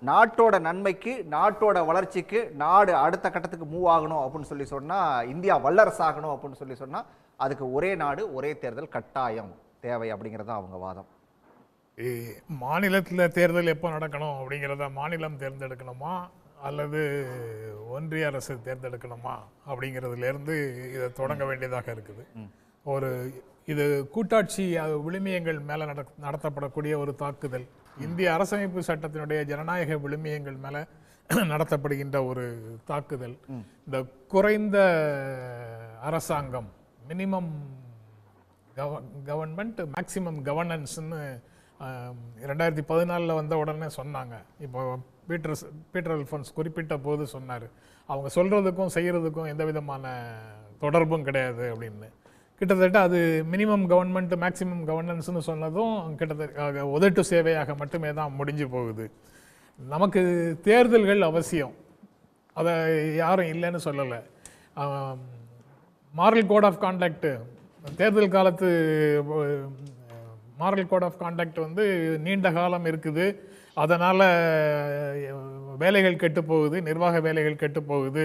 நாட்டோட நன்மைக்கு, நாட்டோட வளர்ச்சிக்கு, நாடு அடுத்த கட்டத்துக்கு மூவ் ஆகணும் அப்படின்னு சொல்லி சொன்னா, இந்தியா வல்லரசாகணும் அப்படின்னு சொல்லி சொன்னா, அதுக்கு ஒரே நாடு ஒரே தேர்தல் கட்டாயம் தேவை அப்படிங்கிறது தான் அவங்க வாதம். மாநிலத்தில் தேர்தல் எப்போ நடக்கணும் அப்படிங்கிறத மாநிலம் தேர்ந்தெடுக்கணுமா அல்லது ஒன்றிய அரசு தேர்ந்தெடுக்கணுமா அப்படிங்கிறதுலேருந்து இதை தொடங்க வேண்டியதாக இருக்குது. ஒரு இது கூட்டாட்சி விழுமியங்கள் மேலே நடத்தப்படக்கூடிய ஒரு தாக்குதல், இந்திய அரசமைப்பு சட்டத்தினுடைய ஜனநாயக விழுமியங்கள் மேலே நடத்தப்படுகின்ற ஒரு தாக்குதல். இந்த குறைந்த அரசாங்கம், மினிமம் கவர்மெண்ட் மேக்சிமம் கவர்னன்ஸ்னு 2014 வந்த உடனே சொன்னாங்க. இப்போ பீட்டர் அல்ஃபோன்ஸ் குறிப்பிட்ட போது சொன்னார், அவங்க சொல்கிறதுக்கும் செய்கிறதுக்கும் எந்த விதமான தொடர்பும் கிடையாது அப்படின்னு. கிட்டத்தட்ட அது மினிமம் கவர்மெண்ட் மேக்சிமம் கவர்னன்ஸ்னு சொன்னதும் கிட்டத்தட்ட உதட்டு சேவையாக மட்டுமே தான் முடிஞ்சு போகுது. நமக்கு தேர்தல்கள் அவசியம், அதை யாரும் இல்லைன்னு சொல்லலை. மாரல் கோட் ஆஃப் கான்டாக்ட், தேர்தல் காலத்து மாரல் கோட் ஆஃப் கான்டாக்ட் வந்து நீண்ட காலம் இருக்குது. அதனால் வேலைகள் கெட்டு போகுது, நிர்வாக வேலைகள் கெட்டு போகுது,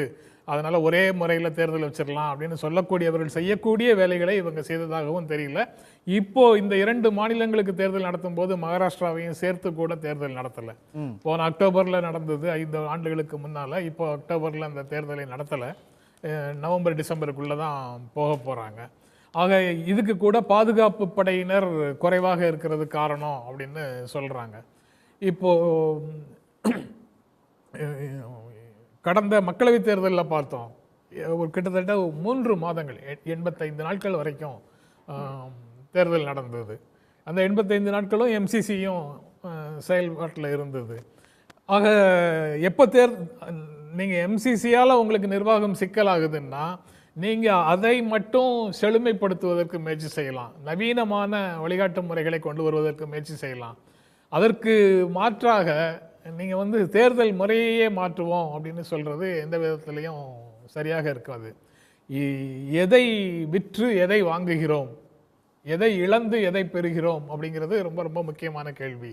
அதனால் ஒரே முறையில் தேர்தல் வச்சிடலாம் அப்படின்னு சொல்லக்கூடியவர்கள் செய்யக்கூடிய வேலைகளை இவங்க செய்ததாகவும் தெரியல. இப்போது இந்த 2 மாநிலங்களுக்கு தேர்தல் நடத்தும் போது மகாராஷ்டிராவையும் சேர்த்து கூட தேர்தல் நடத்தலை. போன அக்டோபரில் நடந்தது 5 ஆண்டுகளுக்கு முன்னால். இப்போ அக்டோபரில் அந்த தேர்தலை நடத்தலை, நவம்பர் டிசம்பருக்குள்ளே தான் போக போகிறாங்க. ஆக இதுக்கு கூட பாதுகாப்பு படையினர் குறைவாக இருக்கிறது காரணம் அப்படின்னு சொல்கிறாங்க. இப்போது கடந்த மக்களவைத் தேர்தலில் பார்த்தோம், ஒரு கிட்டத்தட்ட 3 மாதங்கள் 85 நாட்கள் வரைக்கும் தேர்தல் நடந்தது. அந்த 85 நாட்களும் எம்சிசியும் செயல்பாட்டில் இருந்தது. ஆக எப்போ நீங்கள் எம்சிசியால் உங்களுக்கு நிர்வாகம் சிக்கலாகுதுன்னா நீங்கள் அதை மட்டும் செழுமைப்படுத்துவதற்கு முயற்சி செய்யலாம், நவீனமான வழிகாட்டு முறைகளை கொண்டு வருவதற்கு முயற்சி செய்யலாம். அதற்கு மாற்றாக நீங்கள் வந்து தேர்தல் முறையே மாற்றுவோம் அப்படின்னு சொல்கிறது எந்த விதத்துலேயும் சரியாக இருக்காது. எதை விற்று எதை வாங்குகிறோம், எதை இழந்து எதை பெறுகிறோம் அப்படிங்கிறது ரொம்ப ரொம்ப முக்கியமான கேள்வி.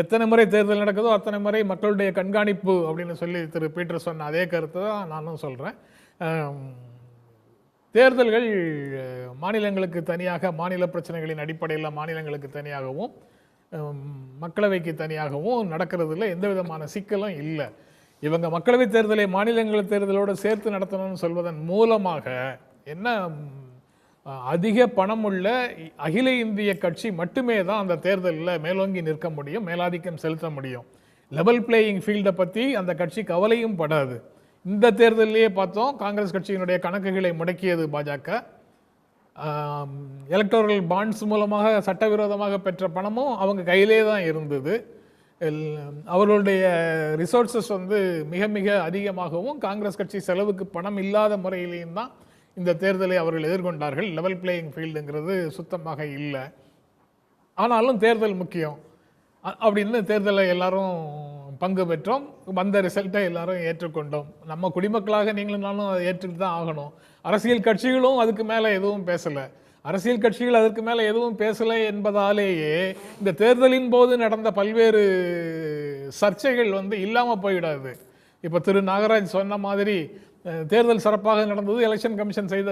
எத்தனை முறை தேர்தல் நடக்குதோ அத்தனை முறை மக்களுடைய கண்காணிப்பு அப்படின்னு சொல்லி திரு பீட்டர் சொன்ன அதே கருத்தை தான் நானும் சொல்கிறேன். தேர்தல்கள் மாநிலங்களுக்கு தனியாக, மாநில பிரச்சனைகளின் அடிப்படையில் மாநிலங்களுக்கு தனியாகவும் மக்களவைக்கு தனியாகவும் நடக்கிறதுல எந்த விதமான சிக்கலும் இல்லை. இவங்க மக்களவை தேர்தலை மாநிலங்கள தேர்தலோடு சேர்த்து நடத்தணும்னு சொல்வதன் மூலமாக என்ன, அதிக பணம் உள்ள அகில இந்திய கட்சி மட்டுமே தான் அந்த தேர்தலில் மேலோங்கி நிற்க முடியும், மேலாதிக்கம் செலுத்த முடியும். லெவல் பிளேயிங் ஃபீல்டை பற்றி அந்த கட்சி கவலையும் படாது. இந்த தேர்தலையே பார்த்தோம், காங்கிரஸ் கட்சியினுடைய கணக்குகளை முடக்கியது பாஜக. எலக்டோரல் பாண்ட்ஸ் மூலமாக சட்டவிரோதமாக பெற்ற பணமும் அவங்க கையிலே தான் இருந்தது. அவர்களுடைய ரிசோர்ஸஸ் வந்து மிக மிக அதிகமாகவும் காங்கிரஸ் கட்சி செலவுக்கு பணம் இல்லாத முறையிலையும் தான் இந்த தேர்தலை அவர்கள் எதிர்கொண்டார்கள். லெவல் பிளேயிங் ஃபீல்டுங்கிறது சுத்தமாக இல்லை. ஆனாலும் தேர்தல் முக்கியம் அப்படின்னு தேர்தலை எல்லாரும் பங்கு பெற்றோம். வந்த ரிசல்ட்டை எல்லாரும் ஏற்றுக்கொண்டோம். நம்ம குடிமக்களாக நீங்களும் நானும் அதை ஏற்றுக்கிட்டு தான் ஆகணும். அரசியல் கட்சிகளும் அதுக்கு மேலே எதுவும் பேசலை. அரசியல் கட்சிகள் அதற்கு மேலே எதுவும் பேசலை என்பதாலேயே இந்த தேர்தலின் போது நடந்த பல்வேறு சர்ச்சைகள் வந்து இல்லாமல் போயிடாது. இப்போ திரு நாகராஜ் சொன்ன மாதிரி தேர்தல் சிறப்பாக நடந்தது, எலெக்ஷன் கமிஷன் செய்த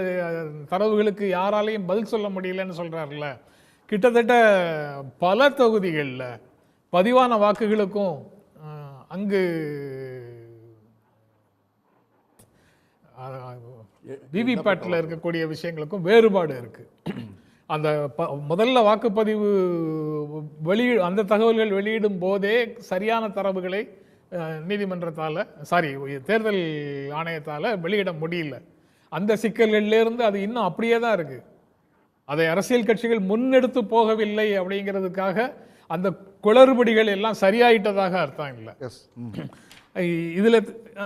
தரவுகளுக்கு யாராலையும் பதில் சொல்ல முடியலன்னு சொல்கிறார்ல. கிட்டத்தட்ட பல தொகுதிகளில் பதிவான வாக்குகளுக்கும் அங்கு விவிபேட்டில் இருக்கக்கூடிய விஷயங்களுக்கும் வேறுபாடு இருக்கு. அந்த முதல்ல வாக்குப்பதிவு அந்த தகவல்கள் வெளியிடும் போதே சரியான தரவுகளை நீதிமன்றத்தால் தேர்தல் ஆணையத்தால் வெளியிட முடியல. அந்த சிக்கல்களிலிருந்து அது இன்னும் அப்படியே தான் இருக்கு. அதை அரசியல் கட்சிகள் முன்னெடுத்து போகவில்லை அப்படிங்கிறதுக்காக அந்த குளறுபடிகள் எல்லாம் சரியாயிட்டதாக அர்த்தம் இல்லை. இதில்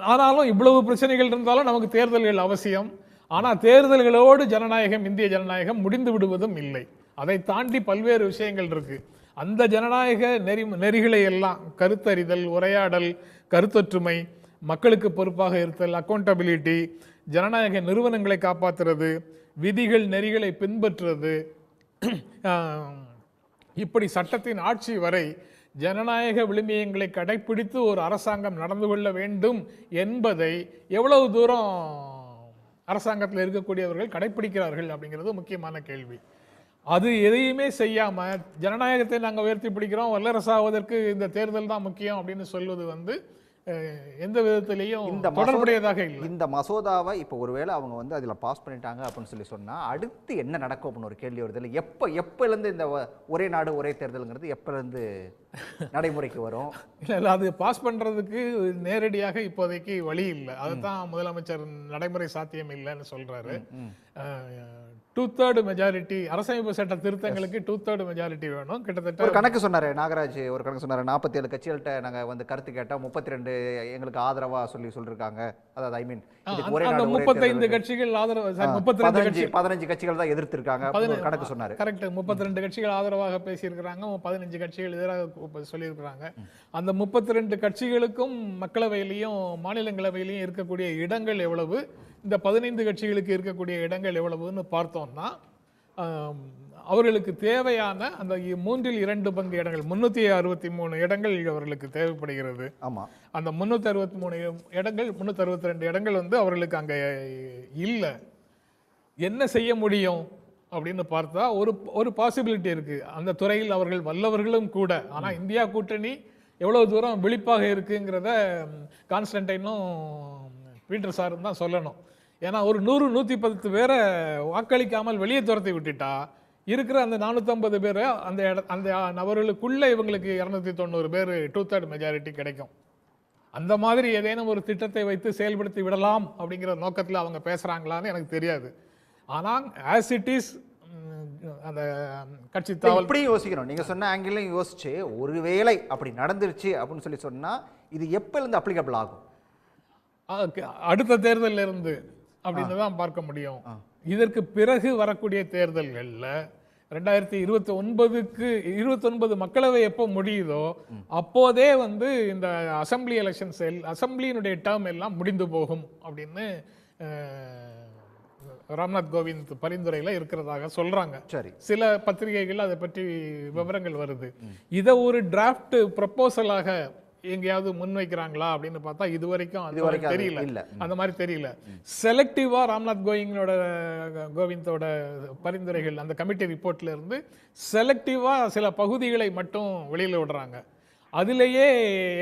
ஆனாலும் இவ்வளவு பிரச்சனைகள் இருந்தாலும் நமக்கு தேர்தல்கள் அவசியம். ஆனால் தேர்தல்களோடு ஜனநாயகம், இந்திய ஜனநாயகம் முடிந்து விடுவதும் இல்லை. அதை தாண்டி பல்வேறு விஷயங்கள் இருக்கு. அந்த ஜனநாயக நெறிகளை எல்லாம், கருத்தறிதல், உரையாடல், கருத்தொற்றுமை, மக்களுக்கு பொறுப்பாக இருத்தல், அக்கௌண்டபிலிட்டி, ஜனநாயக நிறுவனங்களை காப்பாற்றுறது, விதிகள் நெறிகளை பின்பற்றுறது, இப்படி சட்டத்தின் ஆட்சி வரை ஜனநாயக விழுமியங்களை கடைப்பிடித்து ஒரு அரசாங்கம் நடந்து கொள்ள வேண்டும் என்பதை எவ்வளவு தூரம் அரசாங்கத்தில் இருக்கக்கூடியவர்கள் கடைப்பிடிக்கிறார்கள் அப்படிங்கிறது முக்கியமான கேள்வி. அது எதையுமே செய்யாம ஜனநாயகத்தை நாங்கள் உயர்த்தி பிடிக்கிறோம், வல்லரசாவதற்கு இந்த தேர்தல் தான் முக்கியம் அப்படின்னு சொல்வது வந்து எந்த விதத்திலையும் தொடர்புடையதாக இல்லை. இந்த மசோதாவை இப்போ ஒருவேளை அவங்க வந்து அதில் பாஸ் பண்ணிட்டாங்க அப்படின்னு சொன்னா அடுத்து என்ன நடக்கும் அப்படின்னு ஒரு கேள்வி வருது. இல்லை எப்போலேருந்து இந்த ஒரே நாடு ஒரே தேர்தலுங்கிறது எப்போலேருந்து நடைமுறைக்கு வரும்? இல்லை, அது பாஸ் பண்றதுக்கு நேரடியாக இப்போதைக்கு வழி இல்லை. அதுதான் முதலமைச்சர் நடைமுறை சாத்தியம் இல்லைன்னு சொல்றாரு. 2/3 மெஜாரிட்டி அரசமைப்பு சட்ட திருத்தங்களுக்கு 2/3 மெஜாரிட்டி வேணும். கிட்டத்தட்ட ஒரு கணக்கு சொன்னாரு நாகராஜ், ஒரு கணக்கு சொன்னாரு. 47 கட்சிகள்கிட்ட நாங்கள் வந்து கருத்து கேட்டால் 32 எங்களுக்கு ஆதரவா சொல்லியிருக்காங்க. அதாவது ஐ மீன் அந்த 35 கட்சிகள் ஆதரவு, 15 கட்சிகள் தான் எதிர்த்திருக்காங்க கணக்கு சொன்னாரு. கரெக்ட். 32 கட்சிகள் ஆதரவாக பேசியிருக்கிறாங்க, 15 கட்சிகள் எதிராக சொல்லியிருக்கிறாங்க. அந்த 32 கட்சிகளுக்கும் மக்களவையிலையும் மாநிலங்களவையிலையும் இருக்கக்கூடிய இடங்கள் எவ்வளவு, இந்த 15 கட்சிகளுக்கு இருக்கக்கூடிய இடங்கள் எவ்வளவுன்னு பார்த்தோம்னா அவர்களுக்கு தேவையான அந்த 2/3 இடங்கள் 363 இடங்கள் அவர்களுக்கு தேவைப்படுகிறது. ஆமா, அந்த 363 இடங்கள் 362 இடங்கள் வந்து அவர்களுக்கு அங்க இல்லை. என்ன செய்ய முடியும் அப்படின்னு பார்த்தா ஒரு பாசிபிலிட்டி இருக்கு. அந்த துறையில் அவர்கள் வல்லவர்களும் கூட. ஆனா இந்தியா கூட்டணி எவ்வளவு தூரம் விழிப்பாக இருக்குங்கிறத கான்ஸ்டன்டைனும் பீட்டர் சாரும் தான் சொல்லணும். ஏன்னா ஒரு 100-110 பேரை வாக்களிக்காமல் வெளியே துரத்தி விட்டுட்டா இருக்கிற அந்த 450 பேர் அந்த நபர்களுக்குள்ள இவங்களுக்கு 290 பேர் 2/3 மெஜாரிட்டி கிடைக்கும். அந்த மாதிரி ஏதேனும் ஒரு திட்டத்தை வைத்து செயல்படுத்தி விடலாம் அப்படிங்கிற நோக்கத்தில் அவங்க பேசுறாங்களான்னு எனக்கு தெரியாது. ஆனால் ஆஸ் இட் இஸ் அந்த கட்சி தாவல் இப்படி யோசிக்கணும். நீங்க சொன்ன ஆங்கிள் யோசிச்சு ஒருவேளை அப்படி நடந்துருச்சு அப்படின்னு சொன்னா இது எப்போலேருந்து அப்ளிகபிள் ஆகும்? அடுத்த தேர்தலில் இருந்து அப்படின்னு தான் பார்க்க முடியும். இதற்கு பிறகு வரக்கூடிய தேர்தல்களில் 2029 மக்களவை எப்போ முடியுதோ அப்போதே வந்து இந்த அசம்பிளி எலெக்ஷன்ஸ் அசம்பிளியினுடைய டேர்ம் எல்லாம் முடிந்து போகும் அப்படின்னு ராம்நாத் கோவிந்த் பரிந்துரையில் இருக்கிறதாக சொல்றாங்க. சரி, சில பத்திரிகைகள் அதை பற்றி விவரங்கள் வருது. இதை ஒரு டிராஃப்ட் ப்ரப்போசலாக எங்கேயாவது முன்வைக்கிறாங்களா அப்படின்னு பார்த்தா இதுவரைக்கும் தெரியல. அந்த மாதிரி தெரியல. செலக்டிவா ராம்நாத் கோவிந்தோட பரிந்துரைகள் அந்த கமிட்டி ரிப்போர்ட்ல இருந்து செலக்டிவா சில பகுதிகளை மட்டும் வெளியில விடுறாங்க. அதிலேயே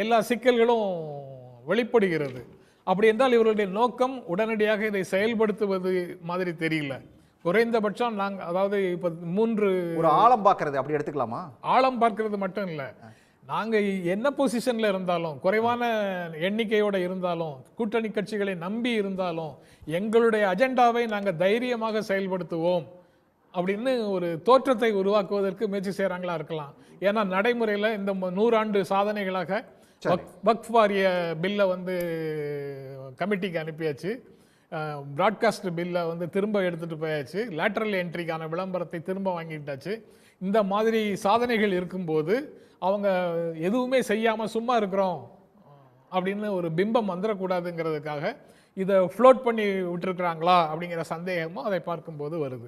எல்லா சிக்கல்களும் வெளிப்படுகிறது. அப்படி என்றால் இவர்களுடைய நோக்கம் உடனடியாக இதை செயல்படுத்துவது மாதிரி தெரியல. குறைந்தபட்சம் நாங்கள் அதாவது இப்ப 3 ஒரு ஆழம் பார்க்கறது அப்படி எடுத்துக்கலாமா? ஆழம் பார்க்கறது மட்டும் இல்லை, நாங்கள் என்ன பொசிஷன்ல இருந்தாலும், குறைவான எண்ணிக்கையோட இருந்தாலும், கூட்டணி கட்சிகளை நம்பி இருந்தாலும் எங்களுடைய அஜெண்டாவை நாங்கள் தைரியமாக செயல்படுத்துவோம் அப்படின்னு ஒரு தோற்றத்தை உருவாக்குவதற்கு முயற்சி செய்கிறாங்களா இருக்கலாம். ஏன்னா நடைமுறையில் இந்த 100 ஆண்டு சாதனைகளாக வக்ஃப் வாரிய பில்லை வந்து கமிட்டிக்கு அனுப்பியாச்சு, பிராட்காஸ்ட் பில்லை வந்து திரும்ப எடுத்துட்டு போயாச்சு, லேட்டரல் என்ட்ரிக்கான விளம்பரத்தை திரும்ப வாங்கிட்டாச்சு. இந்த மாதிரி சாதனைகள் இருக்கும்போது அவங்க எதுவுமே செய்யாமல் சும்மா இருக்கிறோம் அப்படின்னு ஒரு பிம்பம் வந்துடக்கூடாதுங்கிறதுக்காக இதை ஃப்ளோட் பண்ணி விட்டுருக்குறாங்களா அப்படிங்கிற சந்தேகமும் அதை பார்க்கும்போது வருது.